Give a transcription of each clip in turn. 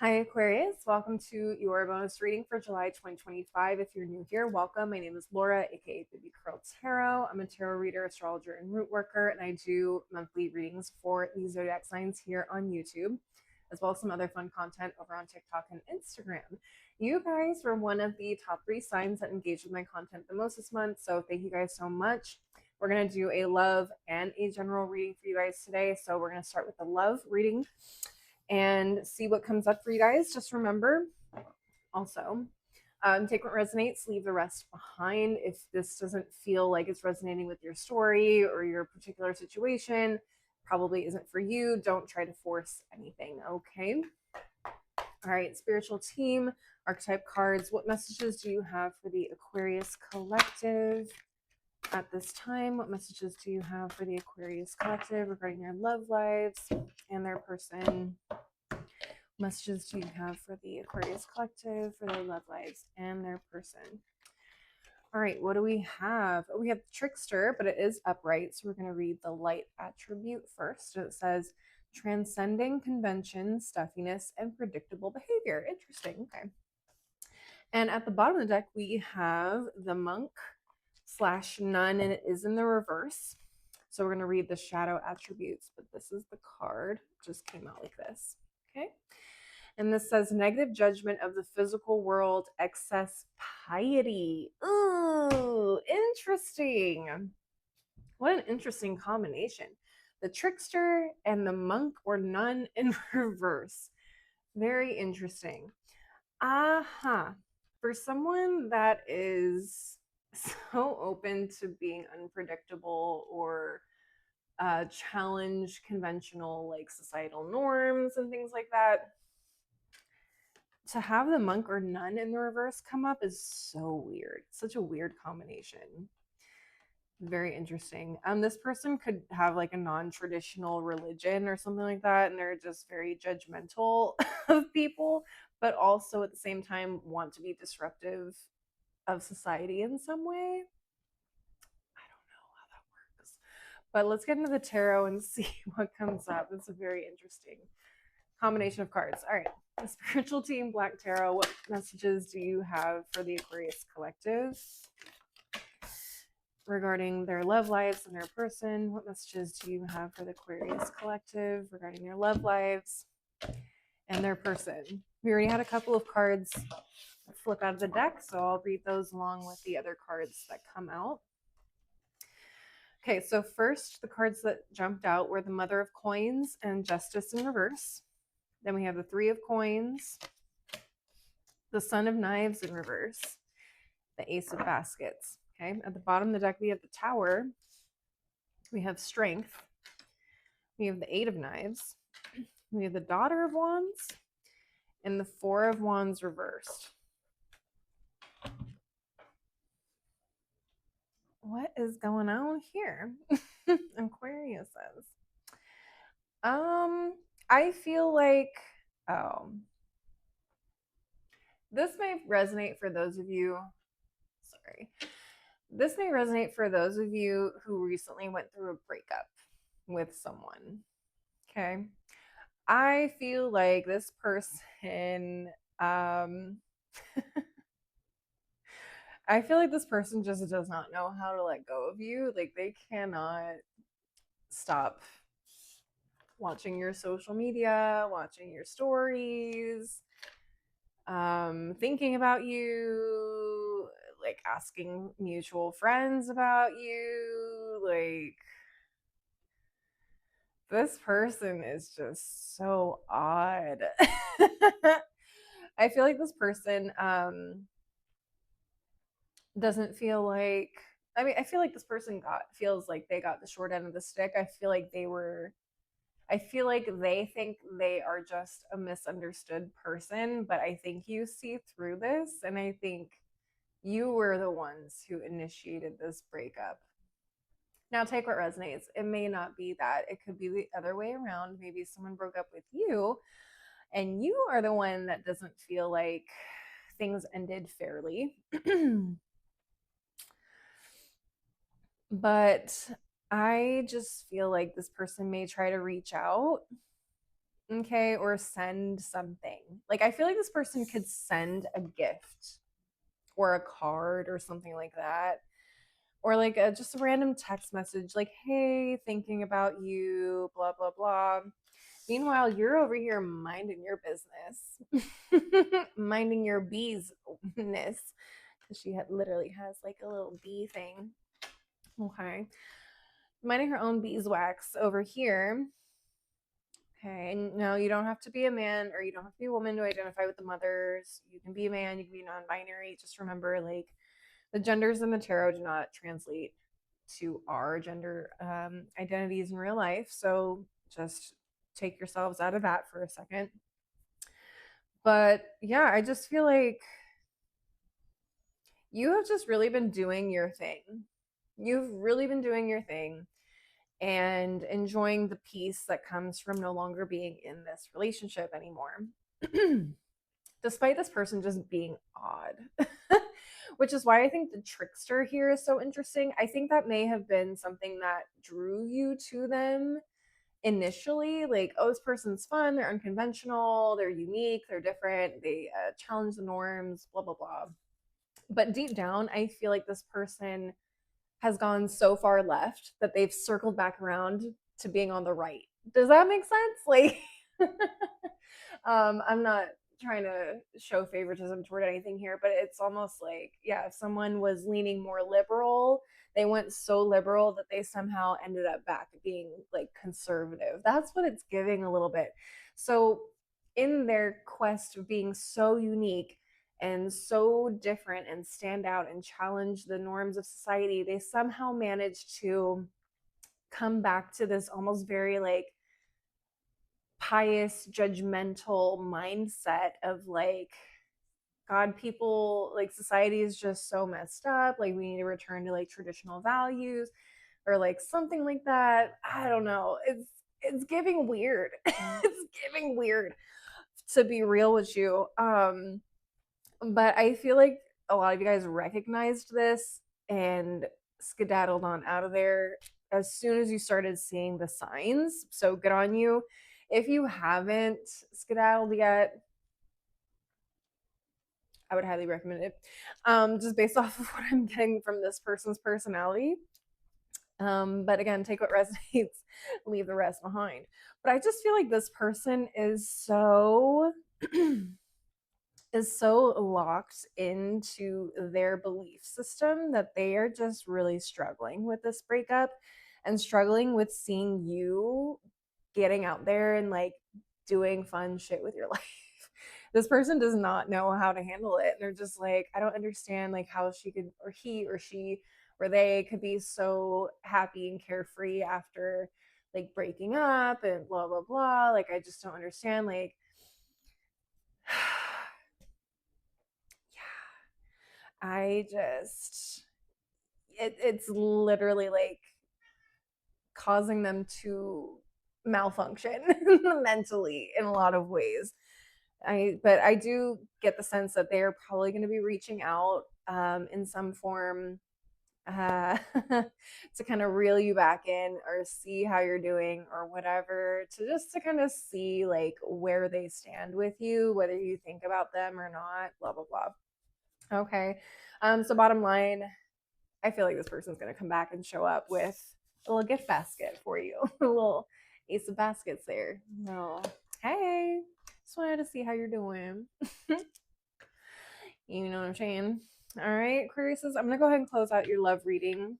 Hi, Aquarius. Welcome to your bonus reading for July 2025. If you're new here, welcome. My name is Laura, aka Baby Curl Tarot. I'm a tarot reader, astrologer, and root worker, and I do monthly readings for the zodiac signs here on YouTube, as well as some other fun content over on TikTok and Instagram. You guys were one of the top 3 signs that engaged with my content the most this month, so thank you guys so much. We're going to do a love and a general reading for you guys today. So we're going to start with the love reading and see what comes up for you guys. Just remember also, take what resonates, leave the rest behind. If this doesn't feel like it's resonating with your story or your particular situation, probably isn't for you. Don't try to force anything, okay? All right, spiritual team, archetype cards. What messages do you have for the Aquarius collective at this time? What messages do you have for the Aquarius collective regarding their love lives and their person? Messages do you have for the Aquarius collective, for their love lives and their person? All right, what do we have? We have trickster, but it is upright. So we're going to read the light attribute first. It says transcending convention, stuffiness, and predictable behavior. Interesting. Okay. And at the bottom of the deck, we have the monk / nun, and it is in the reverse. So we're going to read the shadow attributes, but this is the card. It just came out like this. Okay. And this says negative judgment of the physical world, excess piety. Ooh, interesting. What an interesting combination. The trickster and the monk or nun in reverse. Very interesting. Aha. For someone that is so open to being unpredictable or challenge conventional like societal norms and things like that, to have the monk or nun in the reverse come up is so weird. Such a weird combination. Very interesting. This person could have like a non-traditional religion or something like that, and they're just very judgmental of people, but also at the same time want to be disruptive of society in some way. I don't know how that works. But let's get into the tarot and see what comes up. It's a very interesting combination of cards. All right. The spiritual team, Black Tarot, what messages do you have for the Aquarius collective regarding their love lives and their person? What messages do you have for the Aquarius collective regarding their love lives and their person? We already had a couple of cards flip out of the deck, so I'll read those along with the other cards that come out. Okay, so first, the cards that jumped out were the Mother of Coins and Justice in reverse. Then we have the Three of Coins, the Son of Knives in reverse, the Ace of Baskets. Okay, at the bottom of the deck, we have the Tower, we have Strength, we have the Eight of Knives, we have the Daughter of Wands, and the Four of Wands reversed. What is going on here? Aquarius says. I feel like, oh, this may resonate for those of you, sorry. This may resonate for those of you who recently went through a breakup with someone. Okay. I feel like this person, I feel like this person just does not know how to let go of you. Like they cannot stop watching your social media, watching your stories, thinking about you, like asking mutual friends about you. Like this person is just so odd. I feel like this person doesn't feel like, I mean, I feel like this person feels like they got the short end of the stick. I feel like they think they are just a misunderstood person, but I think you see through this, and I think you were the ones who initiated this breakup. Now, take what resonates. It may not be that. It could be the other way around. Maybe someone broke up with you, and you are the one that doesn't feel like things ended fairly. But I just feel like this person may try to reach out Okay, or send something. Like, I feel like this person could send a gift or a card or something like that. Or like just a random text message, like, hey, thinking about you, blah, blah, blah. Meanwhile, you're over here minding your business, minding your beesness. Because she literally has like a little bee thing. Okay. Minding her own beeswax over here. Okay, and no, you don't have to be a man or you don't have to be a woman to identify with the mothers. You can be a man, you can be non binary. Just remember, like, the genders in the tarot do not translate to our gender identities in real life. So just take yourselves out of that for a second. But yeah, I just feel like you have just really been doing your thing. You've really been doing your thing and enjoying the peace that comes from no longer being in this relationship anymore. Despite this person just being odd. Which is why I think the trickster here is so interesting. I think that may have been something that drew you to them initially. Like, oh, this person's fun, they're unconventional, they're unique, they're different, they challenge the norms, blah, blah, blah. But deep down, I feel like this person has gone so far left that they've circled back around to being on the right. Does that make sense? Like, I'm not trying to show favoritism toward anything here, but it's almost like, yeah, if someone was leaning more liberal, they went so liberal that they somehow ended up back being like conservative. That's what it's giving a little bit. So, in their quest of being so unique and so different and stand out and challenge the norms of society, they somehow managed to come back to this almost very like pious, judgmental mindset of like, God, people, like, society is just so messed up. Like, we need to return to like traditional values or like something like that. I don't know. It's giving weird. It's giving weird, to be real with you. But I feel like a lot of you guys recognized this and skedaddled on out of there as soon as you started seeing the signs. So good on you. If you haven't skedaddled yet, I would highly recommend it. Just based off of what I'm getting from this person's personality. But again, take what resonates, leave the rest behind. But I just feel like this person is so locked into their belief system that they are just really struggling with this breakup and struggling with seeing you getting out there and like doing fun shit with your life. This person does not know how to handle it. They're just like, I don't understand like how she could, or he or she or they could be so happy and carefree after like breaking up and blah blah blah. Like, I just don't understand. Like, I just it's literally like causing them to malfunction mentally in a lot of ways. But I do get the sense that they are probably going to be reaching out in some form to kind of reel you back in or see how you're doing or whatever, to just to kind of see like where they stand with you, whether you think about them or not, blah blah blah. Okay. So bottom line, I feel like this person's going to come back and show up with a little gift basket for you. A little ace of baskets there. No. Hey, just wanted to see how you're doing. You know what I'm saying? All right, Aquarius, I'm going to go ahead and close out your love reading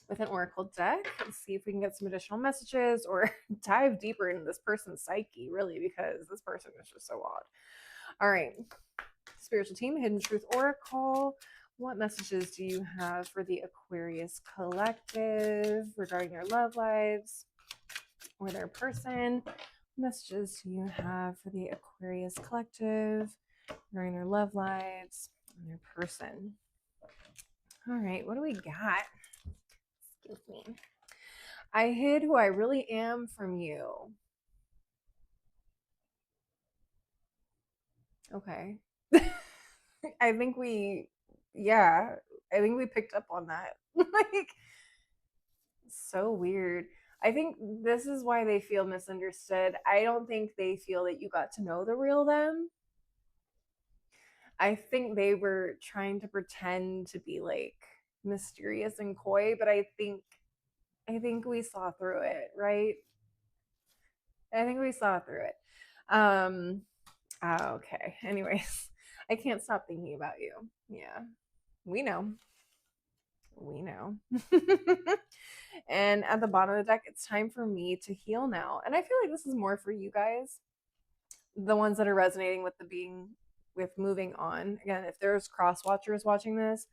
with an oracle deck and see if we can get some additional messages or dive deeper into this person's psyche, really, because this person is just so odd. All right, spiritual team, Hidden Truth Oracle. What messages do you have for the Aquarius collective regarding their love lives or their person? What messages do you have for the Aquarius collective regarding their love lives and their person? All right, what do we got? Excuse me. I hid who I really am from you. Okay. I think yeah, I think we picked up on that. Like, so weird. I think this is why they feel misunderstood. I don't think they feel that you got to know the real them. I think they were trying to pretend to be like mysterious and coy, but I think we saw through it, right? I think we saw through it. Um okay. Anyways, I can't stop thinking about you. Yeah. We know. We know. And at the bottom of the deck, it's time for me to heal now. And I feel like this is more for you guys, the ones that are resonating with the being with moving on. Again, if there's cross watchers watching this,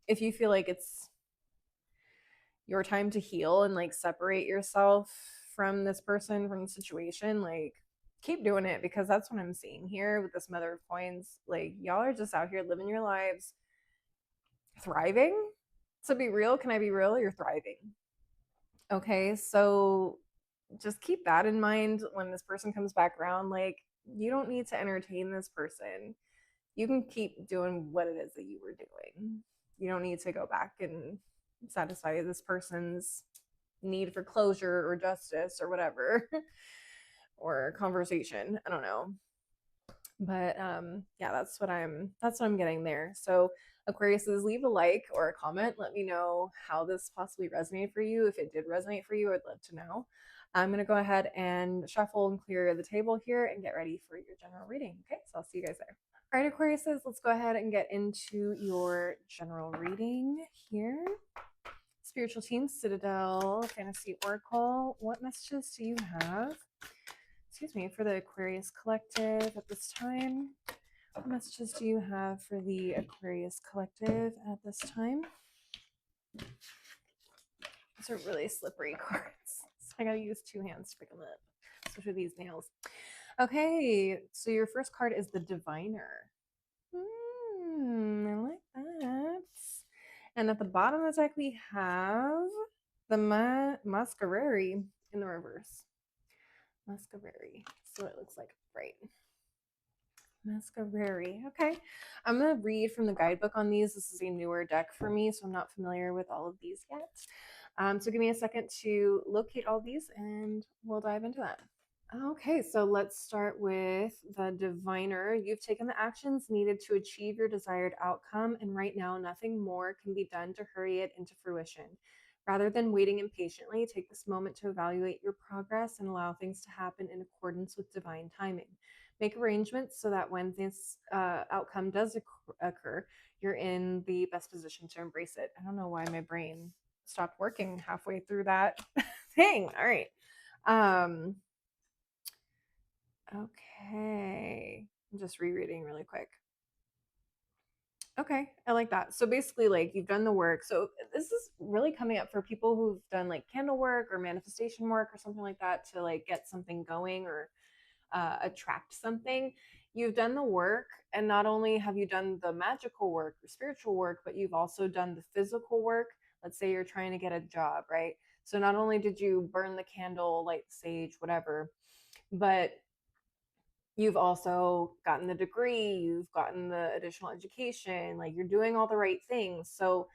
if you feel like it's your time to heal and like separate yourself from this person, from the situation, like keep doing it, because that's what I'm seeing here with this Mother of Coins. Like, y'all are just out here living your lives, thriving. To be real, can I be real? You're thriving. Okay, so just keep that in mind when this person comes back around. Like, you don't need to entertain this person. You can keep doing what it is that you were doing. You don't need to go back and satisfy this person's need for closure or justice or whatever or conversation. I don't know. But yeah, that's what I'm getting there. So Aquariuses, leave a like or a comment. Let me know how this possibly resonated for you. If it did resonate for you, I'd love to know. I'm going to go ahead and shuffle and clear the table here and get ready for your general reading. Okay, so I'll see you guys there. All right, Aquariuses, let's go ahead and get into your general reading here. Spiritual Team, Citadel, Fantasy Oracle, what messages do you have, excuse me, for the Aquarius Collective at this time? What messages do you have for the Aquarius Collective at this time? These are really slippery cards. So I gotta use two hands to pick them up, especially these nails. Okay, so your first card is the Diviner. I like that. And at the bottom of the deck, we have the Masquerari in the reverse. Masquerari. So it looks like, right. Masquerari. Okay. I'm going to read from the guidebook on these. This is a newer deck for me, so I'm not familiar with all of these yet. So give me a second to locate all these and we'll dive into that. Okay, so let's start with the Diviner. You've taken the actions needed to achieve your desired outcome, and right now, nothing more can be done to hurry it into fruition. Rather than waiting impatiently, take this moment to evaluate your progress and allow things to happen in accordance with divine timing. Make arrangements so that when this outcome does occur, you're in the best position to embrace it. I don't know why my brain stopped working halfway through that thing. All right. Okay. I'm just rereading really quick. Okay, I like that. So basically, like, you've done the work. So this is really coming up for people who've done like candle work or manifestation work or something like that to like get something going or attract something. You've done the work, and not only have you done the magical work or spiritual work, but you've also done the physical work. Let's say you're trying to get a job, right? So not only did you burn the candle, light the sage, whatever, but you've also gotten the degree, you've gotten the additional education, like you're doing all the right things. So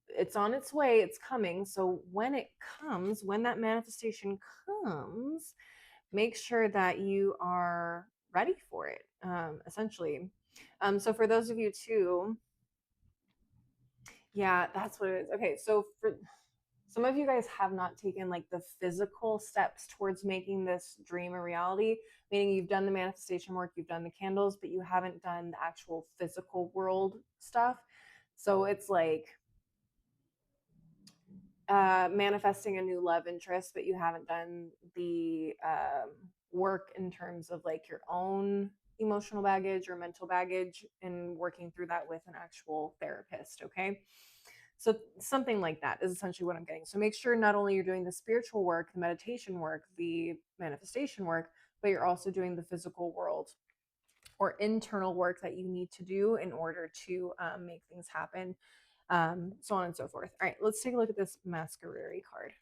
it's on its way, it's coming. So when it comes, when that manifestation comes, make sure that you are ready for it, essentially. So for those of you too, yeah, that's what it is. Okay, so for some of you guys have not taken like the physical steps towards making this dream a reality, meaning you've done the manifestation work, you've done the candles, but you haven't done the actual physical world stuff. So it's like manifesting a new love interest, but you haven't done the work in terms of like your own emotional baggage or mental baggage and working through that with an actual therapist. Okay. So something like that is essentially what I'm getting. So make sure not only you're doing the spiritual work, the meditation work, the manifestation work, but you're also doing the physical world or internal work that you need to do in order to make things happen, so on and so forth. All right, let's take a look at this Masquerari card.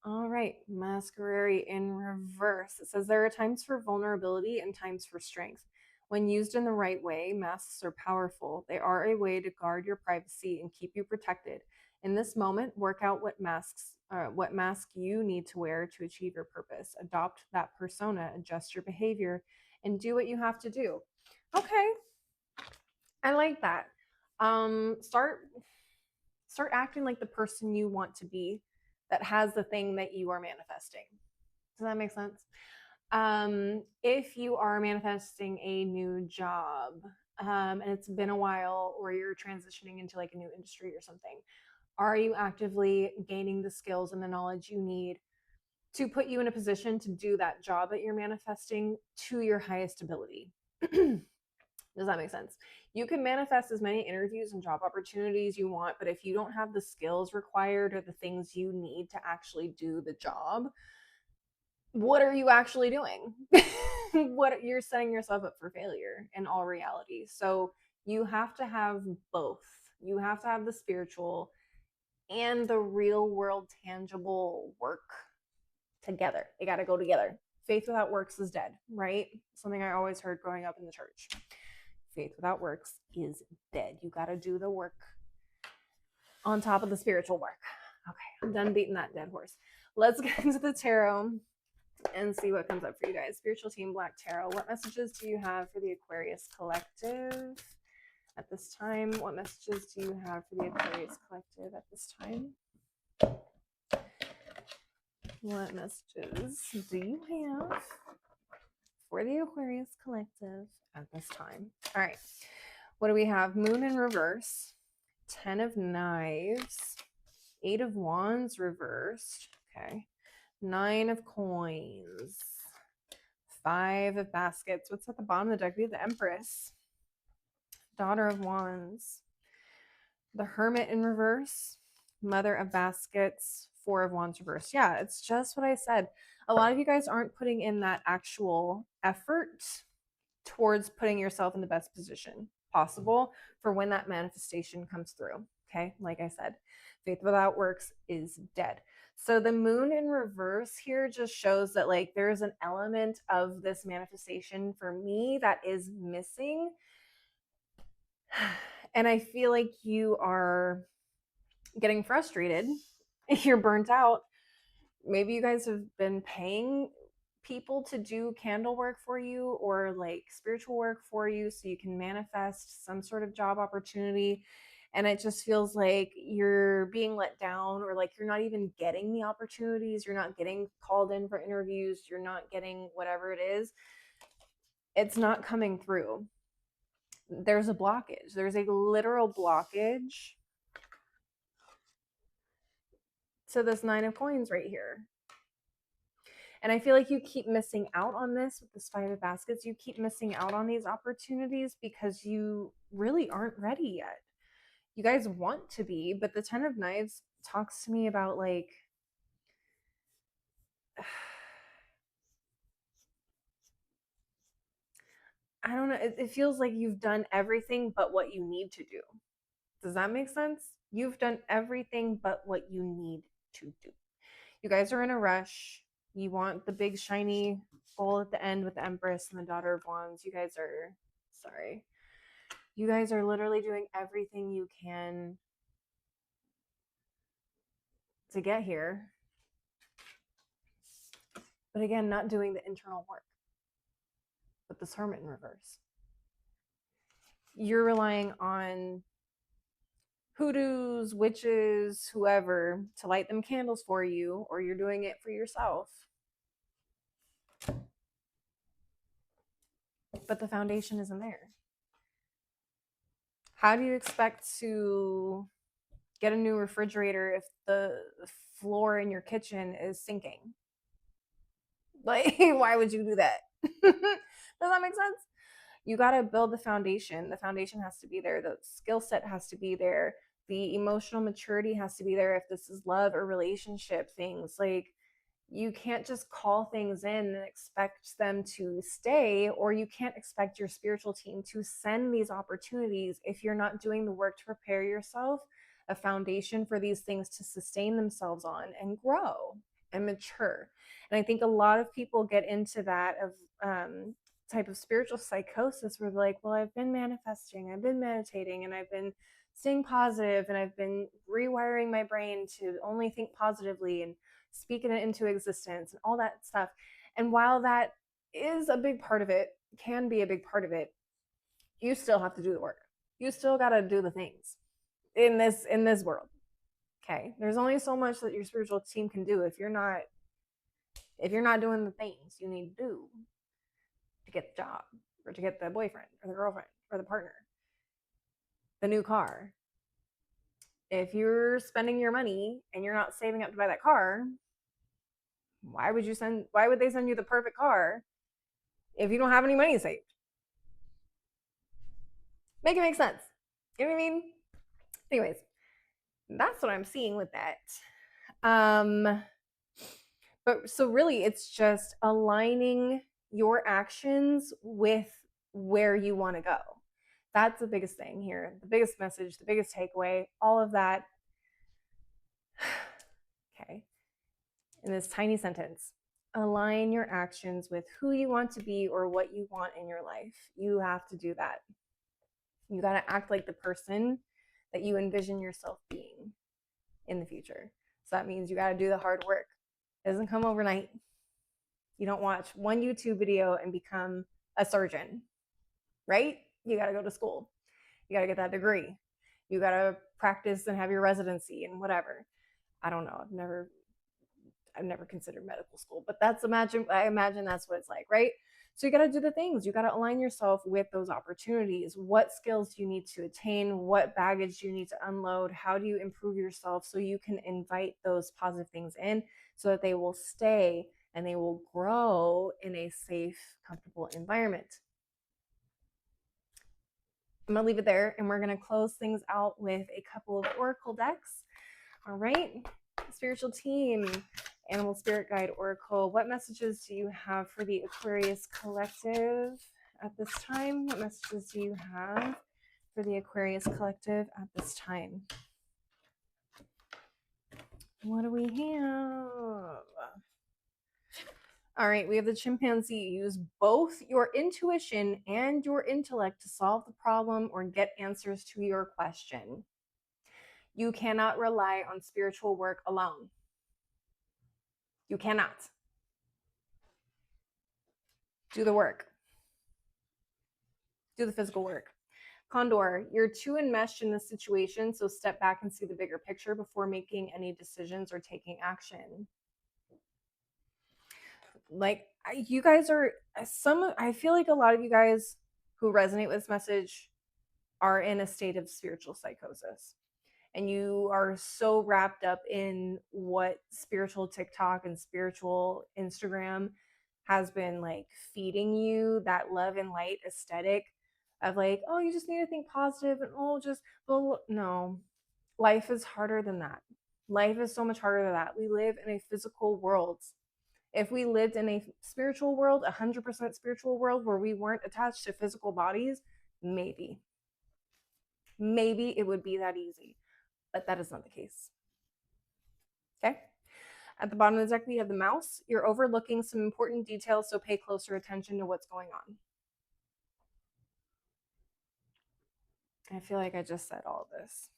All right, Masquerari in reverse. It says there are times for vulnerability and times for strength. When used in the right way, masks are powerful. They are a way to guard your privacy and keep you protected. In this moment, work out what masks what mask you need to wear to achieve your purpose. Adopt that persona, adjust your behavior, and do what you have to do. Okay, I like that. Start acting like the person you want to be that has the thing that you are manifesting. Does that make sense? If you are manifesting a new job, and it's been a while, or you're transitioning into like a new industry or something, are you actively gaining the skills and the knowledge you need to put you in a position to do that job that you're manifesting to your highest ability? Does that make sense? You can manifest as many interviews and job opportunities you want, but if you don't have the skills required or the things you need to actually do the job, what are you actually doing? What, you're setting yourself up for failure in all reality. So you have to have both. You have to have the spiritual and the real world tangible work together. They got to go together. Faith without works is dead, right? Something I always heard growing up in the church. Faith without works is dead. You got to do the work on top of the spiritual work. Okay, I'm done beating that dead horse. Let's get into the tarot and see what comes up for you guys. Spiritual Team Black Tarot. What messages do you have for the Aquarius Collective at this time? What messages do you have for the Aquarius Collective at this time? What messages do you have for the Aquarius Collective at this time? All right. What do we have? Moon in reverse, 10 of Knives, 8 of Wands reversed. Okay. 9 of Coins, 5 of Baskets. What's at the bottom of the deck? We have the Empress, Daughter of Wands, the Hermit in reverse, Mother of Baskets, 4 of Wands reversed. Yeah, it's just what I said. A lot of you guys aren't putting in that actual effort towards putting yourself in the best position possible for when that manifestation comes through. Okay, like I said, faith without works is dead. So the moon in reverse here just shows that like there's an element of this manifestation for me that is missing. And I feel like you are getting frustrated. You're burnt out. Maybe you guys have been paying people to do candle work for you or like spiritual work for you so you can manifest some sort of job opportunity, and it just feels like you're being let down, or like you're not even getting the opportunities, you're not getting called in for interviews, you're not getting whatever it is, it's not coming through. There's a blockage, there's a literal blockage to this 9 of Coins right here. And I feel like you keep missing out on this with this 5 of Baskets. You keep missing out on these opportunities because you really aren't ready yet. You guys want to be, but the 10 of Knives talks to me about like, I don't know. It feels like you've done everything but what you need to do. Does that make sense? You've done everything but what you need to do. You guys are in a rush. You want the big shiny bowl at the end with the Empress and the Daughter of Wands. You guys are, sorry. You guys are literally doing everything you can to get here. But again, not doing the internal work. With this Hermit in reverse. You're relying on hoodoos, witches, whoever to light them candles for you, or you're doing it for yourself. But the foundation isn't there. How do you expect to get a new refrigerator if the floor in your kitchen is sinking? Like, why would you do that? Does that make sense? You got to build the foundation. The foundation has to be there. The skill set has to be there. The emotional maturity has to be there. If this is love or relationship things, like you can't just call things in and expect them to stay, or you can't expect your spiritual team to send these opportunities if you're not doing the work to prepare yourself a foundation for these things to sustain themselves on and grow and mature. And I think a lot of people get into that of type of spiritual psychosis where they're like, well, I've been manifesting, I've been meditating, and I've been staying positive, and I've been rewiring my brain to only think positively and speaking it into existence and all that stuff. And while that is a big part of it, can be a big part of it, you still have to do the work. You still got to do the things in this world. Okay? There's only so much that your spiritual team can do if you're not doing the things you need to do to get the job or to get the boyfriend or the girlfriend or the partner, the new car. If you're spending your money and you're not saving up to buy that car, why would they send you the perfect car if you don't have any money saved? Make it make sense. You know what I mean? Anyways, that's what I'm seeing with that. But so really it's just aligning your actions with where you want to go. That's the biggest thing here. The biggest message, the biggest takeaway, all of that. Okay. In this tiny sentence, align your actions with who you want to be or what you want in your life. You have to do that. You got to act like the person that you envision yourself being in the future. So that means you got to do the hard work. It doesn't come overnight. You don't watch one YouTube video and become a surgeon, right? You got to go to school. You got to get that degree. You got to practice and have your residency and whatever. I don't know. I've never considered medical school, but I imagine that's what it's like, right? So you got to do the things. You got to align yourself with those opportunities. What skills do you need to attain? What baggage do you need to unload? How do you improve yourself so you can invite those positive things in so that they will stay and they will grow in a safe, comfortable environment? I'm going to leave it there, and we're going to close things out with a couple of oracle decks. All right, spiritual team, Animal Spirit Guide Oracle, what messages do you have for the Aquarius Collective at this time? What messages do you have for the Aquarius Collective at this time? What do we have? All right, we have the chimpanzee. Use both your intuition and your intellect to solve the problem or get answers to your question. You cannot rely on spiritual work alone. You cannot. Do the work. Do the physical work. Condor, you're too enmeshed in this situation, so step back and see the bigger picture before making any decisions or taking action. Like, you guys are I feel like a lot of you guys who resonate with this message are in a state of spiritual psychosis. And you are so wrapped up in what spiritual TikTok and spiritual Instagram has been like feeding you, that love and light aesthetic of like, oh, you just need to think positive and no. Life is harder than that. Life is so much harder than that. We live in a physical world. If we lived in a spiritual world, 100% spiritual world where we weren't attached to physical bodies, maybe it would be that easy. But that is not the case. Okay. At the bottom of the deck, we have the mouse. You're overlooking some important details, so pay closer attention to what's going on. I feel like I just said all of this.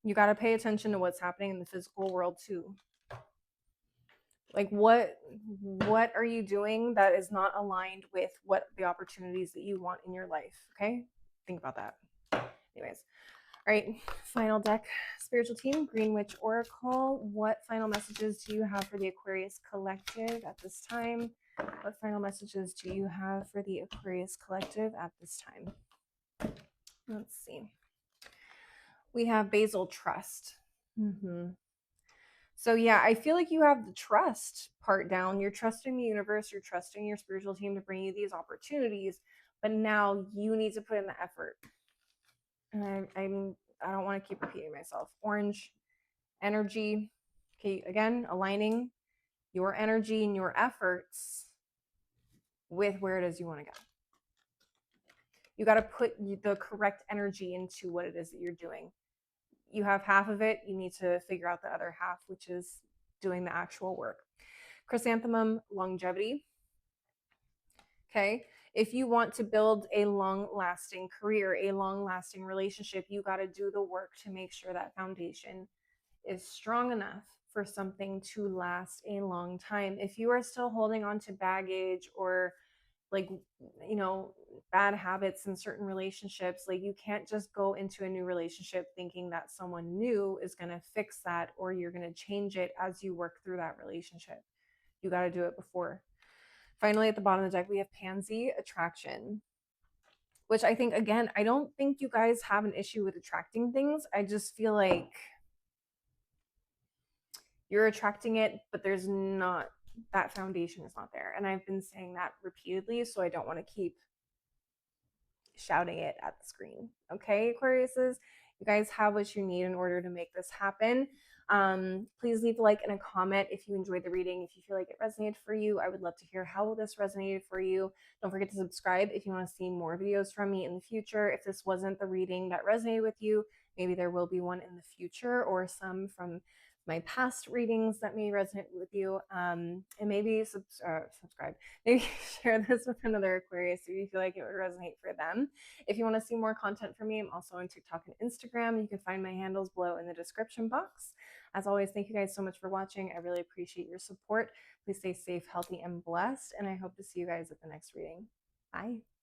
You got to pay attention to what's happening in the physical world too. Like what are you doing that is not aligned with what the opportunities that you want in your life? Okay. Think about that. Anyways. All right, final deck, spiritual team, Green Witch Oracle. What final messages do you have for the Aquarius Collective at this time? What final messages do you have for the Aquarius Collective at this time? Let's see. We have Basil Trust. So yeah, I feel like you have the trust part down. You're trusting the universe. You're trusting your spiritual team to bring you these opportunities. But now you need to put in the effort. And I don't want to keep repeating myself. Orange energy. Okay, again, aligning your energy and your efforts with where it is you want to go. You got to put the correct energy into what it is that you're doing. You have half of it. You need to figure out the other half, which is doing the actual work. Chrysanthemum, longevity. Okay. If you want to build a long-lasting career, a long-lasting relationship, you got to do the work to make sure that foundation is strong enough for something to last a long time. If you are still holding on to baggage or like, you know, bad habits in certain relationships, like you can't just go into a new relationship thinking that someone new is going to fix that or you're going to change it as you work through that relationship. You got to do it before. Finally, at the bottom of the deck, we have Pansy Attraction, which I think, again, I don't think you guys have an issue with attracting things. I just feel like you're attracting it, but there's not, that foundation is not there. And I've been saying that repeatedly, so I don't want to keep shouting it at the screen. Okay, Aquariuses, you guys have what you need in order to make this happen. Please leave a like and a comment if you enjoyed the reading. If you feel like it resonated for you, I would love to hear how this resonated for you. Don't forget to subscribe if you want to see more videos from me in the future. If this wasn't the reading that resonated with you, maybe there will be one in the future or some from my past readings that may resonate with you. And maybe subscribe. Maybe share this with another Aquarius if you feel like it would resonate for them. If you want to see more content from me, I'm also on TikTok and Instagram. You can find my handles below in the description box. As always, thank you guys so much for watching. I really appreciate your support. Please stay safe, healthy, and blessed. And I hope to see you guys at the next reading. Bye.